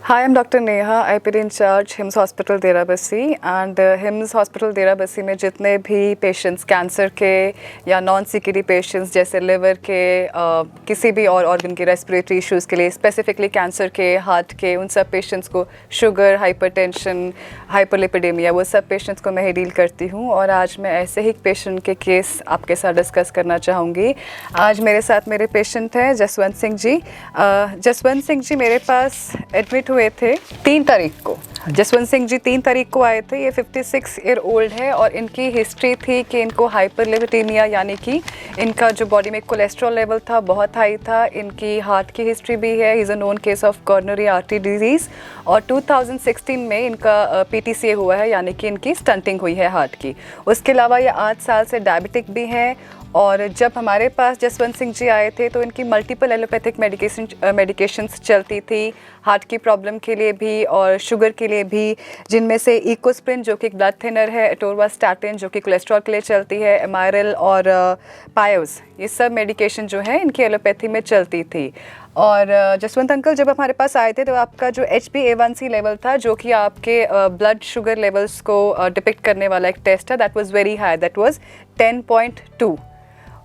Hi, I'm Dr. Neha, IPD in charge, HIMS Hospital Derabassi and HIMS Hospital Derabassi में जितने भी patients cancer के या non CKD patients जैसे liver के किसी भी और ऑर्गन के रेस्पिरेटरी इश्यूज़ के लिए स्पेसिफिकली कैंसर के हार्ट के उन सब पेशेंट्स को शुगर हाइपरटेंशन हाइपरलिपिडेमिया वो सब पेशेंट्स को मैं ही डील करती हूँ। और आज मैं ऐसे ही पेशेंट के केस आपके साथ डिस्कस करना चाहूँगी। आज मेरे साथ मेरे पेशेंट हैं जसवंत सिंह जी। जसवंत सिंह जी मेरे पास एडमिट हुए थे 3 तारीख को। जसवंत सिंह जी 3 तारीख को आए थे। ये 56 ईयर ओल्ड है और इनकी हिस्ट्री थी कि इनको हाइपरलिपिडेमिया यानी कि इनका जो बॉडी में कोलेस्ट्रॉल लेवल था बहुत हाई था। इनकी हार्ट की हिस्ट्री भी है। Is a known case of coronary artery disease और 2016 में इनका PTCA हुआ है यानी कि इनकी स्टंटिंग हुई है हार्ट की। उसके अलावा ये 8 साल से डायबिटिक भी हैं। और जब हमारे पास जसवंत सिंह जी आए थे तो इनकी मल्टीपल एलोपैथिक मेडिकेशंस चलती थी हार्ट की प्रॉब्लम के लिए भी और शुगर के लिए भी, जिनमें से इकोस्प्रिन जो कि एक ब्लड थिनर है, एटोरवास्टैटिन जो कि कोलेस्ट्रॉल के लिए चलती है, एमाइरल और पायोस, ये सब मेडिकेशन जो है इनकी एलोपैथी में चलती थी। और जसवंत अंकल जब हमारे पास आए थे तो आपका जो HbA1c लेवल था जो कि आपके ब्लड शुगर लेवल्स को डिपिक्ट करने वाला एक टेस्ट है, that was very high, that was 10.2।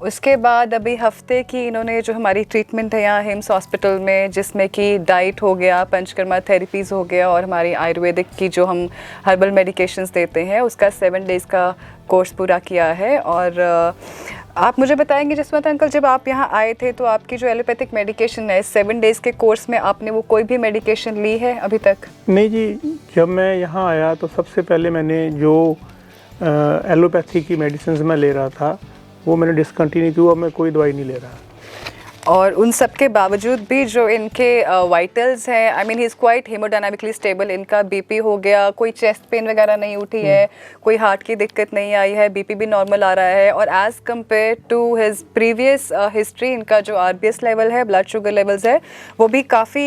उसके बाद अभी हफ्ते की इन्होंने जो हमारी ट्रीटमेंट है यहाँ हिम्स हॉस्पिटल में, जिसमें कि डाइट हो गया, पंचकर्मा थेरेपीज़ हो गया और हमारी आयुर्वेदिक की जो हम हर्बल मेडिकेशंस देते हैं उसका 7 डेज़ का कोर्स पूरा किया है। और आप मुझे बताएंगे जसवंत अंकल जब आप यहाँ आए थे तो आपकी जो एलोपैथिक मेडिकेशन है 7 डेज़ के कोर्स में आपने वो कोई भी मेडिकेशन ली है अभी तक? नहीं जी, जब मैं यहाँ आया तो सबसे पहले मैंने जो एलोपैथी की मेडिसिन मैं ले रहा था वो मैंने डिसकंटिन्यू किया। मैं कोई दवाई नहीं ले रहा। और उन सब के बावजूद भी जो इनके वाइटल्स हैं, I mean he is quite haemodynamically stable. इनका BP हो गया, कोई चेस्ट पेन वगैरह नहीं उठी है, कोई हार्ट की दिक्कत नहीं आई है, BP भी नॉर्मल आ रहा है। और as compare to his previous history इनका जो RBS लेवल है, ब्लड शुगर लेवल्स है, वो भी काफ़ी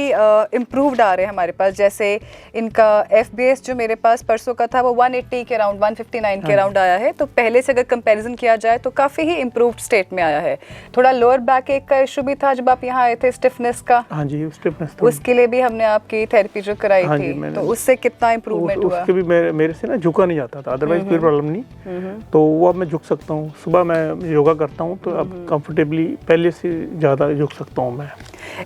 इम्प्रूव्ड आ रहे हैं हमारे पास। जैसे इनका FBS जो मेरे पास परसों का था वो 180 के अराउंड 159 के अराउंड आया है। तो पहले से अगर कंपेरिजन किया जाए तो काफ़ी ही इम्प्रूव्ड स्टेट में आया है। थोड़ा लोअर बैक एक का इशू भी था जब आप यहाँ आए थे, स्टिफनेस का। हाँ जी, स्टिफनेस तो उसके लिए भी हमने आपकी थेरेपी जो कराई थी, तो उससे कितना इम्प्रूवमेंट हुआ? उसके भी मेरे से ना झुका नहीं जाता था, अदरवाइज कोई प्रॉब्लम नहीं। तो वो अब मैं झुक सकता हूँ। सुबह मैं योगा करता हूँ तो अब कंफर्टेबली पहले से ज़्यादा झुक सकता हूँ मैं।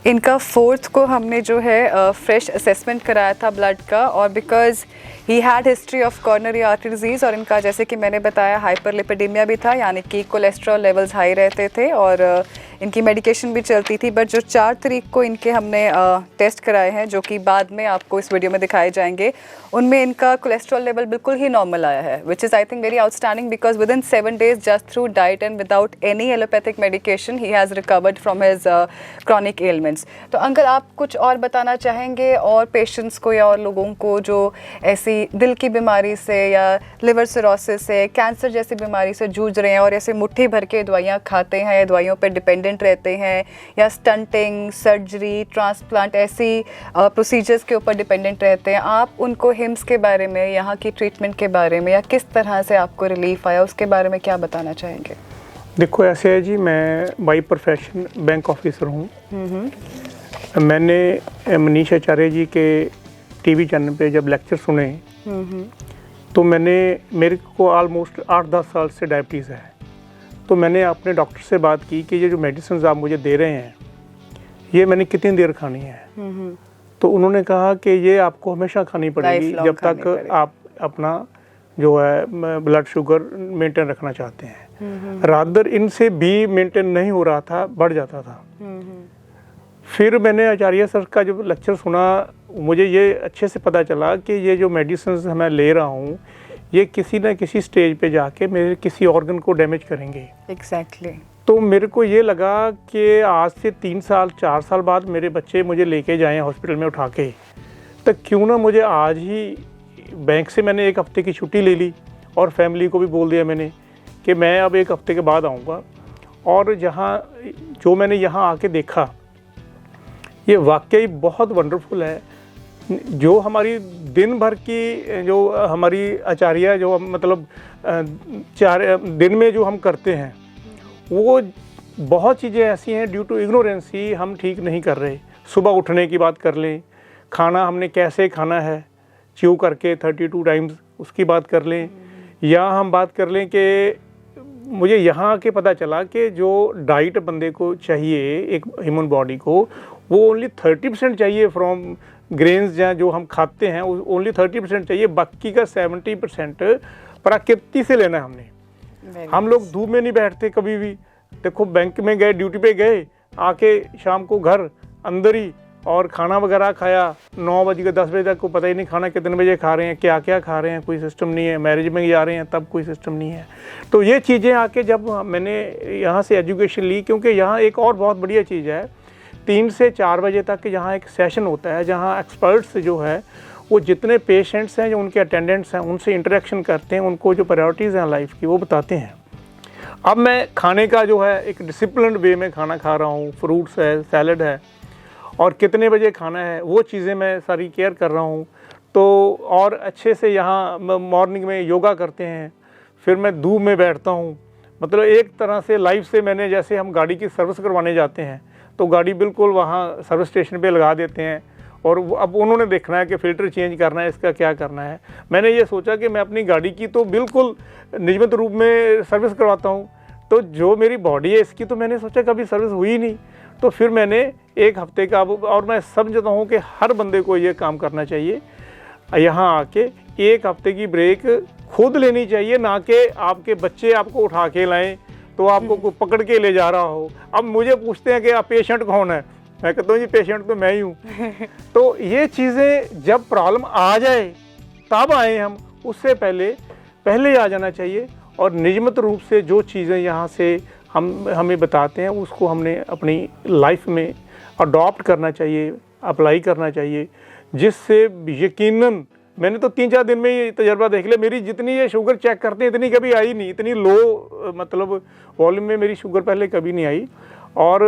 इनका 4th को हमने जो है फ्रेश असेसमेंट कराया था ब्लड का, और because he had history of coronary artery disease और इनका जैसे कि मैंने बताया हाइपरलिपिडेमिया भी था, यानी कि कोलेस्ट्रॉल लेवल्स हाई रहते थे और इनकी मेडिकेशन भी चलती थी। बट जो 4 तारीख को इनके हमने टेस्ट कराए हैं जो कि बाद में आपको इस वीडियो में दिखाए जाएंगे, उनमें इनका कोलेस्ट्रॉल लेवल बिल्कुल ही नॉर्मल आया है, which is I think very outstanding because with in 7 days just through diet and without any allopathic medication he has recovered from his chronic elements. तो अंकल आप कुछ और बताना चाहेंगे और पेशेंट्स को या और लोगों को जो ऐसी दिल की बीमारी से या लिवर सिरोसिस से, कैंसर जैसी बीमारी से जूझ रहे हैं और ऐसे मुट्ठी भर के दवाइयाँ खाते हैं, दवाइयों पर डिपेंडेंट रहते हैं या स्टंटिंग, सर्जरी, ट्रांसप्लांट ऐसी प्रोसीजर्स के ऊपर डिपेंडेंट रहते हैं, आप उनको हिम्स के बारे में, यहाँ की ट्रीटमेंट के बारे में या किस तरह से आपको रिलीफ आया उसके बारे में क्या बताना चाहेंगे? देखो ऐसे है जी, मैं बाई प्रोफेशन बैंक ऑफिसर हूँ। मैंने मनीष आचार्य जी के टीवी चैनल पे जब लेक्चर सुने तो मेरे को ऑलमोस्ट 8-10 साल से डायबिटीज़ है। तो मैंने अपने डॉक्टर से बात की कि ये जो मेडिसिन आप मुझे दे रहे हैं ये मैंने कितनी देर खानी है। तो उन्होंने कहा कि ये आपको हमेशा खानी पड़ेगी जब तक आप अपना जो है ब्लड शुगर मेंटेन रखना चाहते हैं। रादर इनसे भी मेंटेन नहीं हो रहा था, बढ़ जाता था। फिर मैंने आचार्य सर का जब लेक्चर सुना मुझे ये अच्छे से पता चला कि ये जो मेडिसिन मैं ले रहा हूँ ये किसी न किसी स्टेज पे जाके मेरे किसी ऑर्गन को डैमेज करेंगे। एग्जैक्टली। तो मेरे को ये लगा कि आज से 3 साल 4 साल बाद मेरे बच्चे मुझे लेके जाएं हॉस्पिटल में उठा के, तो क्यों ना मुझे आज ही बैंक से मैंने 1 हफ्ते की छुट्टी ले ली और फैमिली को भी बोल दिया मैंने कि मैं अब 1 हफ्ते के बाद आऊँगा। और जो मैंने यहाँ आके देखा ये वाकई बहुत वंडरफुल है। जो हमारी दिन भर की जो हमारी आचार्य जो मतलब 4 दिन में जो हम करते हैं वो बहुत चीज़ें ऐसी हैं ड्यू टू इग्नोरेंस ही हम ठीक नहीं कर रहे। सुबह उठने की बात कर लें, खाना हमने कैसे खाना है, च्यू करके 32 टाइम्स, उसकी बात कर लें, या हम बात कर लें कि मुझे यहाँ आके पता चला कि जो डाइट बंदे को चाहिए एक ह्यूमन बॉडी को, वो ओनली 30% चाहिए फ्रॉम ग्रेन्स, या जो हम खाते हैं ओनली 30% चाहिए, बाकी का 70% प्रकृति से लेना है हमने। हम लोग धूप में नहीं बैठते कभी भी। देखो बैंक में गए, ड्यूटी पे गए, आके शाम को घर अंदर ही, और खाना वगैरह खाया 9 बजे के 10 बजे तक, को पता ही नहीं खाना कितने बजे खा रहे हैं, क्या क्या खा रहे हैं, कोई सिस्टम नहीं है। मैरिज में जा रहे हैं तब कोई सिस्टम नहीं है। तो ये चीज़ें आके जब मैंने यहाँ से एजुकेशन ली, क्योंकि यहाँ एक और बहुत बढ़िया चीज़ है, 3 से 4 बजे तक यहाँ एक सेशन होता है जहाँ एक्सपर्ट्स जो है वो जितने पेशेंट्स हैं, जो उनके अटेंडेंट्स हैं, उनसे इंटरेक्शन करते हैं, उनको जो प्रायोरिटीज़ हैं लाइफ की वो बताते हैं। अब मैं खाने का जो है एक डिसिप्लिन्ड वे में खाना खा रहा हूँ, फ्रूट्स है, सैलड है, और कितने बजे खाना है वो चीज़ें मैं सारी केयर कर रहा हूँ। तो और अच्छे से यहाँ मॉर्निंग में योगा करते हैं, फिर मैं धूप में बैठता हूँ। मतलब एक तरह से लाइफ से मैंने, जैसे हम गाड़ी की सर्विस करवाने जाते हैं तो गाड़ी बिल्कुल वहाँ सर्विस स्टेशन पे लगा देते हैं, और अब उन्होंने देखना है कि फ़िल्टर चेंज करना है, इसका क्या करना है। मैंने ये सोचा कि मैं अपनी गाड़ी की तो बिल्कुल नियमित रूप में सर्विस करवाता हूँ, तो जो मेरी बॉडी है इसकी तो मैंने सोचा कभी सर्विस हुई नहीं। तो फिर मैंने 1 हफ्ते का, और मैं समझता हूँ कि हर बंदे को ये काम करना चाहिए, यहाँ आके 1 हफ्ते की ब्रेक खुद लेनी चाहिए, ना कि आपके बच्चे आपको उठा के लाएं तो आपको कोई पकड़ के ले जा रहा हो। अब मुझे पूछते हैं कि आप पेशेंट कौन है, मैं कहता हूँ जी पेशेंट तो मैं ही हूँ। तो ये चीज़ें जब प्रॉब्लम आ जाए तब आए हम, उससे पहले आ जाना चाहिए। और नियमित रूप से जो चीज़ें यहाँ से हमें बताते हैं उसको हमने अपनी लाइफ में अडॉप्ट करना चाहिए, अप्लाई करना चाहिए, जिससे यकीनन मैंने तो 3-4 दिन में ये तजर्बा देख लिया। मेरी जितनी ये शुगर चेक करते हैं इतनी कभी आई नहीं, इतनी लो मतलब वॉल्यूम में मेरी शुगर पहले कभी नहीं आई, और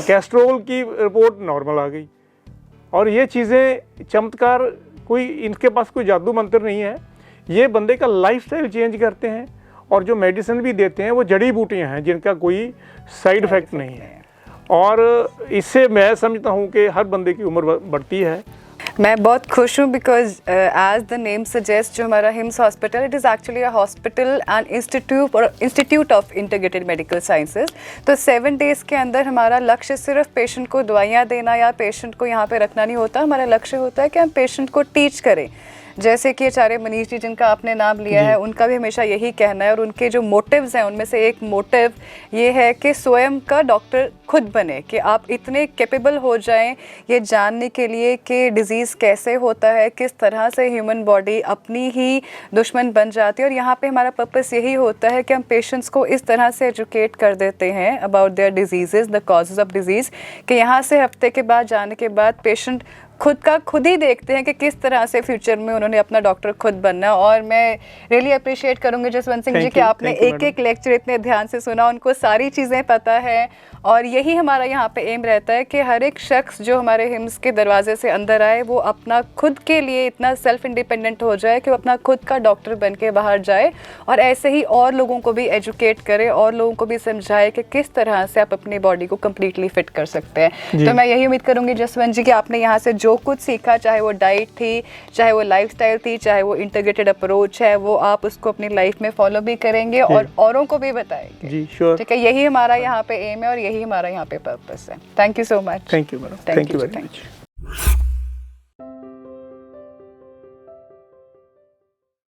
कैस्ट्रोल की रिपोर्ट नॉर्मल आ गई। और ये चीज़ें चमत्कार, कोई इनके पास कोई जादू मंत्र नहीं है, ये बंदे का लाइफस्टाइल चेंज करते हैं। और जो मेडिसिन भी देते हैं वो जड़ी बूटियां हैं जिनका कोई साइड इफ़ेक्ट नहीं है, और इससे मैं समझता हूँ कि हर बंदे की उम्र बढ़ती है। मैं बहुत खुश हूँ because as the name suggest, जो हमारा HIMS hospital, it is actually a hospital and institute of integrated medical sciences. तो 7 डेज़ के अंदर हमारा लक्ष्य सिर्फ पेशेंट को दवाइयाँ देना या पेशेंट को यहाँ पे रखना नहीं होता। हमारा लक्ष्य होता है कि हम पेशेंट को टीच करें। जैसे कि आचार्य मनीष जी जिनका आपने नाम लिया है, उनका भी हमेशा यही कहना है, और उनके जो मोटिव्स हैं उनमें से एक मोटिव ये है कि स्वयं का डॉक्टर खुद बने, कि आप इतने कैपेबल हो जाएं ये जानने के लिए कि डिज़ीज़ कैसे होता है, किस तरह से ह्यूमन बॉडी अपनी ही दुश्मन बन जाती है। और यहाँ पे हमारा पर्पस यही होता है कि हम पेशेंट्स को इस तरह से एजुकेट कर देते हैं about their disease, the causes of disease, कि यहाँ से हफ्ते के बाद जाने के बाद पेशेंट खुद ही देखते हैं कि किस तरह से फ्यूचर में उन्होंने अपना डॉक्टर खुद बनना है। और मैं रियली अप्रिशिएट करूंगी जसवंत सिंह जी कि आपने एक लेक्चर इतने ध्यान से सुना, उनको सारी चीज़ें पता है। और यही हमारा यहाँ पे एम रहता है कि हर एक शख्स जो हमारे हिम्स के दरवाजे से अंदर आए वो अपना खुद के लिए इतना सेल्फ इंडिपेंडेंट हो जाए कि वो अपना खुद का डॉक्टर बन के बाहर जाए, और ऐसे ही और लोगों को भी एजुकेट करे और लोगों को भी समझाए कि किस तरह से आप अपनी बॉडी को कम्प्लीटली फिट कर सकते हैं। तो मैं यही उम्मीद करूँगी जसवंत जी कि आपने यहाँ से जो कुछ सीखा, चाहे वो डाइट थी, चाहे वो लाइफस्टाइल थी, चाहे वो इंटीग्रेटेड अप्रोच है, वो आप उसको अपनी लाइफ में फॉलो भी करेंगे और औरों को भी बताएंगे। जी श्योर, ठीक है, यही हमारा यहाँ पे एम है और यही हमारा यहाँ पे पर्पस है। Thank you so much. Thank you madam, thank you very much.